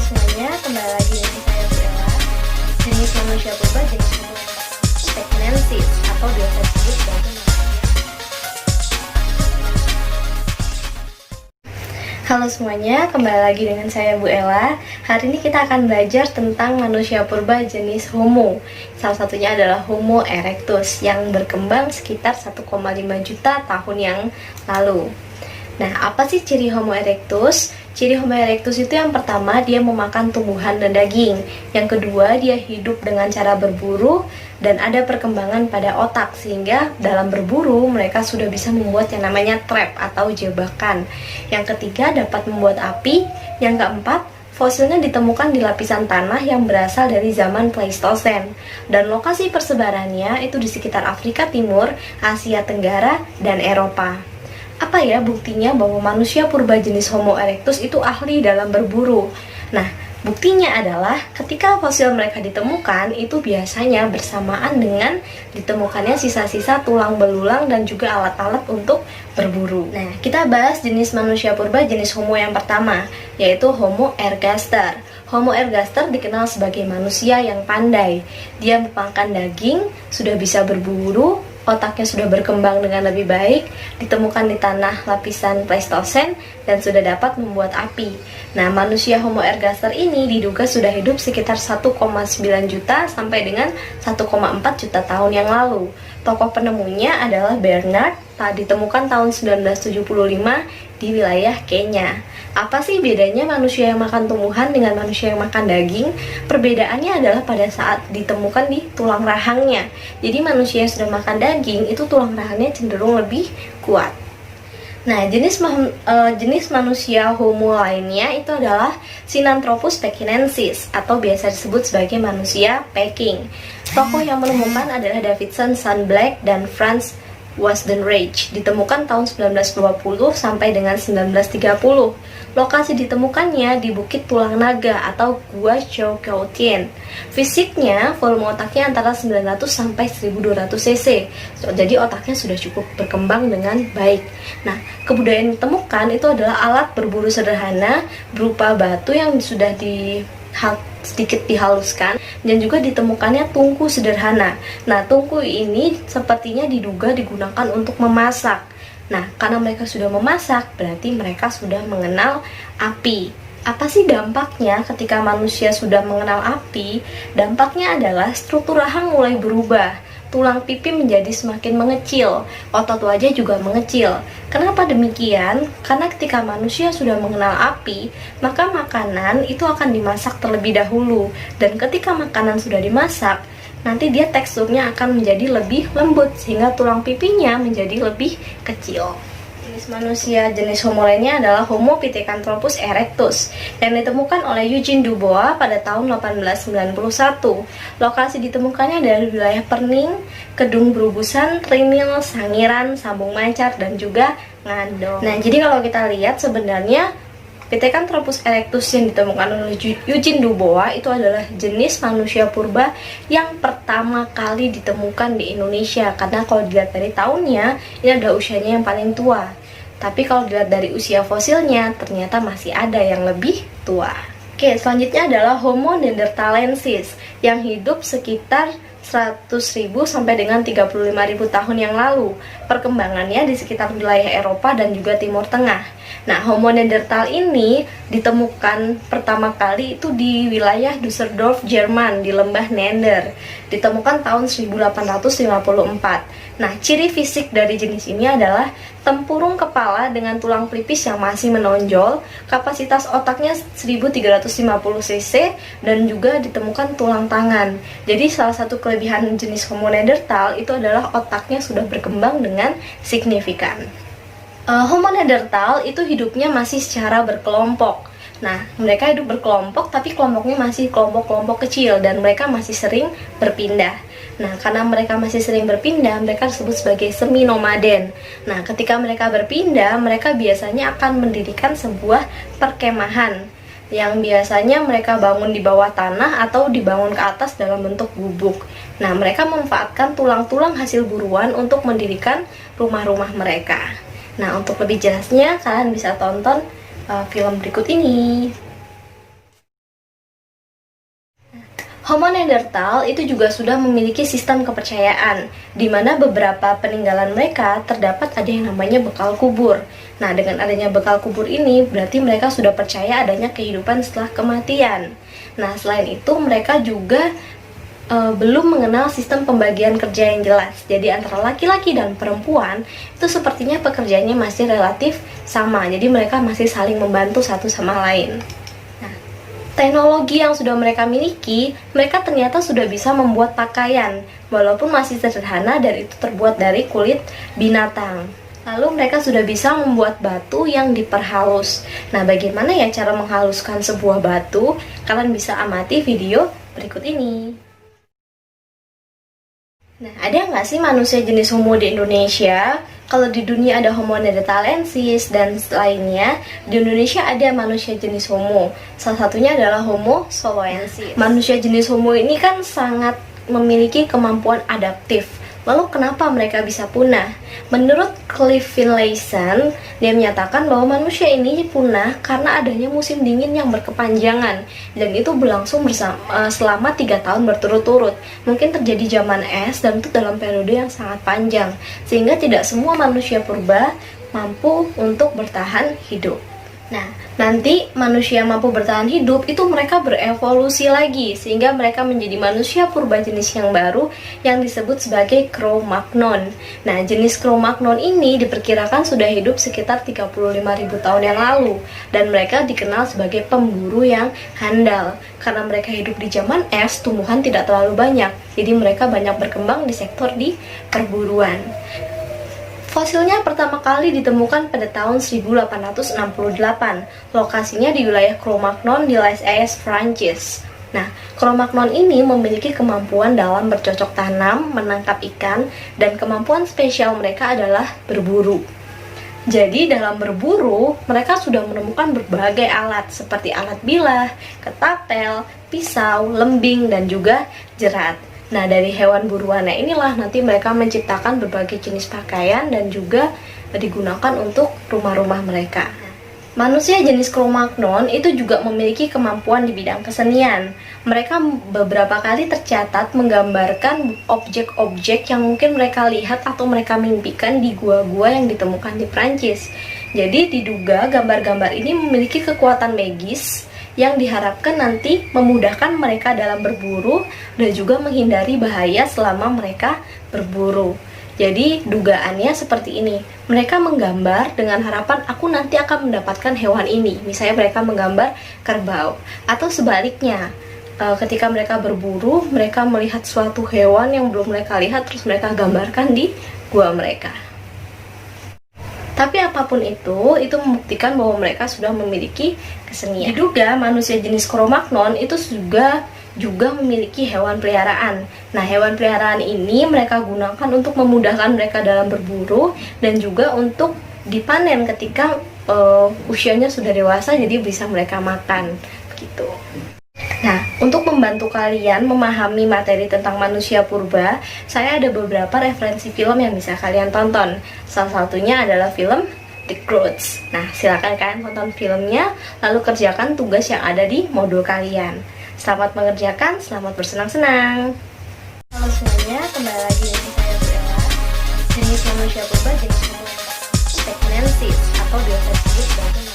semuanya, kembali lagi dengan saya Bu Ella. Jenis manusia purba jenis Homo sapiensis atau biasa disebut sebagai manusia. Halo semuanya, kembali lagi dengan saya Bu Ella. Hari ini kita akan belajar tentang manusia purba jenis Homo. Salah satunya adalah Homo erectus yang berkembang sekitar 1,5 juta tahun yang lalu. Nah, apa sih ciri Homo erectus? Ciri Homo erectus itu yang pertama, dia memakan tumbuhan dan daging. Yang kedua, dia hidup dengan cara berburu dan ada perkembangan pada otak, sehingga dalam berburu mereka sudah bisa membuat yang namanya trap atau jebakan. Yang ketiga, dapat membuat api. Yang keempat, fosilnya ditemukan di lapisan tanah yang berasal dari zaman Pleistosen. Dan lokasi persebarannya itu di sekitar Afrika Timur, Asia Tenggara, dan Eropa. Apa ya buktinya bahwa manusia purba jenis Homo erectus itu ahli dalam berburu? Nah, buktinya adalah ketika fosil mereka ditemukan itu biasanya bersamaan dengan ditemukannya sisa-sisa tulang belulang dan juga alat-alat untuk berburu. Nah, kita bahas jenis manusia purba jenis Homo yang pertama, yaitu Homo ergaster. Homo ergaster dikenal sebagai manusia yang pandai. Dia memakan daging, sudah bisa berburu, otaknya sudah berkembang dengan lebih baik, ditemukan di tanah lapisan Pleistosen, dan sudah dapat membuat api. Nah, manusia Homo ergaster ini diduga sudah hidup sekitar 1,9 juta sampai dengan 1,4 juta tahun yang lalu. Tokoh penemunya adalah Bernard, ditemukan tahun 1975 di wilayah Kenya. Apa sih bedanya manusia yang makan tumbuhan dengan manusia yang makan daging? Perbedaannya adalah pada saat ditemukan di tulang rahangnya. Jadi manusia yang sudah makan daging itu tulang rahangnya cenderung lebih kuat. Nah, jenis manusia Homo lainnya itu adalah Sinanthropus pekinensis atau biasa disebut sebagai manusia Peking. Tokoh yang menemukan adalah Davidson Sandblack dan Franz Wasdenreich, ditemukan tahun 1920 sampai dengan 1930. Lokasi ditemukannya di Bukit Tulang Naga atau Gua Choukoutien. Fisiknya, volume otaknya antara 900 sampai 1200 cc. Jadi otaknya sudah cukup berkembang dengan baik. Nah, kebudayaan yang ditemukan itu adalah alat berburu sederhana berupa batu yang sudah sedikit dihaluskan, dan juga ditemukannya tungku sederhana. Nah, tungku ini sepertinya diduga digunakan untuk memasak. Nah, karena mereka sudah memasak, berarti mereka sudah mengenal api. Apa sih dampaknya ketika manusia sudah mengenal api? Dampaknya adalah struktur rahang mulai berubah. Tulang pipi menjadi semakin mengecil, otot wajah juga mengecil. Kenapa demikian? Karena ketika manusia sudah mengenal api, maka makanan itu akan dimasak terlebih dahulu. Dan ketika makanan sudah dimasak, nanti dia teksturnya akan menjadi lebih lembut, sehingga tulang pipinya menjadi lebih kecil. Jenis manusia jenis Homo lainnya adalah Homo pithecanthropus erectus yang ditemukan oleh Eugene Dubois pada tahun 1891. Lokasi ditemukannya dari wilayah Perning, Kedung Berubusan, Trinil, Sangiran, Sambung Mancar, dan juga Ngandong. Nah, jadi kalau kita lihat sebenarnya Pithecanthropus erectus yang ditemukan oleh Eugene Dubois itu adalah jenis manusia purba yang pertama kali ditemukan di Indonesia. Karena kalau dilihat dari tahunnya, ini adalah usianya yang paling tua. Tapi kalau dilihat dari usia fosilnya, ternyata masih ada yang lebih tua. Oke, selanjutnya adalah Homo neanderthalensis yang hidup sekitar 100.000 sampai dengan 35.000 tahun yang lalu. Perkembangannya di sekitar wilayah Eropa dan juga Timur Tengah. Nah, Homo neanderthal ini ditemukan pertama kali itu di wilayah Düsseldorf, Jerman, di lembah Neander. Ditemukan tahun 1854. Nah, ciri fisik dari jenis ini adalah tempurung kepala dengan tulang pelipis yang masih menonjol, kapasitas otaknya 1350 cc, dan juga ditemukan tulang tangan. Jadi salah satu kelebihan jenis Homo neanderthal itu adalah otaknya sudah berkembang dengan signifikan. Homo neanderthal itu hidupnya masih secara berkelompok. Nah, mereka hidup berkelompok, tapi kelompoknya masih kelompok-kelompok kecil, dan mereka masih sering berpindah. Nah, karena mereka masih sering berpindah, mereka disebut sebagai semi-nomaden. Nah, ketika mereka berpindah, mereka biasanya akan mendirikan sebuah perkemahan yang biasanya mereka bangun di bawah tanah atau dibangun ke atas dalam bentuk gubuk. Nah, mereka memanfaatkan tulang-tulang hasil buruan untuk mendirikan rumah-rumah mereka. Nah, untuk lebih jelasnya, kalian bisa tonton film berikut ini. Homo Neanderthal itu juga sudah memiliki sistem kepercayaan, di mana beberapa peninggalan mereka terdapat ada yang namanya bekal kubur. Nah, dengan adanya bekal kubur ini, berarti mereka sudah percaya adanya kehidupan setelah kematian. Nah, selain itu mereka juga belum mengenal sistem pembagian kerja yang jelas. Jadi antara laki-laki dan perempuan itu sepertinya pekerjaannya masih relatif sama. Jadi mereka masih saling membantu satu sama lain. Teknologi yang sudah mereka miliki, mereka ternyata sudah bisa membuat pakaian, walaupun masih sederhana dan itu terbuat dari kulit binatang. Lalu mereka sudah bisa membuat batu yang diperhalus. Nah, bagaimana ya cara menghaluskan sebuah batu? Kalian bisa amati video berikut ini. Nah, ada nggak sih manusia jenis Homo di Indonesia? Kalau di dunia ada Homo neanderthalensis dan lainnya, di Indonesia ada manusia jenis Homo. Salah satunya adalah Homo soloensis. Manusia jenis Homo ini kan sangat memiliki kemampuan adaptif. Lalu kenapa mereka bisa punah? Menurut Cliff Finlayson, dia menyatakan bahwa manusia ini punah karena adanya musim dingin yang berkepanjangan dan itu berlangsung selama 3 tahun berturut-turut. Mungkin terjadi zaman es dan itu dalam periode yang sangat panjang, sehingga tidak semua manusia purba mampu untuk bertahan hidup. Nah, nanti manusia mampu bertahan hidup itu mereka berevolusi lagi sehingga mereka menjadi manusia purba jenis yang baru yang disebut sebagai Cro-Magnon. Nah, jenis Cro-Magnon ini diperkirakan sudah hidup sekitar 35.000 tahun yang lalu dan mereka dikenal sebagai pemburu yang handal. Karena mereka hidup di zaman es, tumbuhan tidak terlalu banyak. Jadi mereka banyak berkembang di sektor di perburuan. Fosilnya pertama kali ditemukan pada tahun 1868. Lokasinya di wilayah Cro-Magnon di Les Ayes, Prancis. Nah, Cro-Magnon ini memiliki kemampuan dalam bercocok tanam, menangkap ikan, dan kemampuan spesial mereka adalah berburu. Jadi dalam berburu, mereka sudah menemukan berbagai alat seperti alat bilah, ketapel, pisau, lembing, dan juga jerat. Nah, dari hewan buruannya inilah nanti mereka menciptakan berbagai jenis pakaian dan juga digunakan untuk rumah-rumah mereka. Manusia jenis Cro-Magnon itu juga memiliki kemampuan di bidang kesenian. Mereka beberapa kali tercatat menggambarkan objek-objek yang mungkin mereka lihat atau mereka mimpikan di gua-gua yang ditemukan di Prancis. Jadi diduga gambar-gambar ini memiliki kekuatan magis yang diharapkan nanti memudahkan mereka dalam berburu dan juga menghindari bahaya selama mereka berburu. Jadi dugaannya seperti ini, mereka menggambar dengan harapan aku nanti akan mendapatkan hewan ini. Misalnya mereka menggambar kerbau, atau sebaliknya, ketika mereka berburu, mereka melihat suatu hewan yang belum mereka lihat, terus mereka gambarkan di gua mereka. Tapi apapun itu membuktikan bahwa mereka sudah memiliki kesenian. Diduga manusia jenis Cro-Magnon itu juga memiliki hewan peliharaan. Nah, hewan peliharaan ini mereka gunakan untuk memudahkan mereka dalam berburu dan juga untuk dipanen ketika usianya sudah dewasa, jadi bisa mereka makan begitu. Nah, untuk membantu kalian memahami materi tentang manusia purba, saya ada beberapa referensi film yang bisa kalian tonton. Salah satunya adalah film The Croods. Nah, silakan kalian tonton filmnya, lalu kerjakan tugas yang ada di modul kalian. Selamat mengerjakan, selamat bersenang-senang. Halo semuanya, kembali lagi dengan saya Bu Ella. Jenis manusia purba jenis Homo neanderthalensis atau biasa disebut sebagai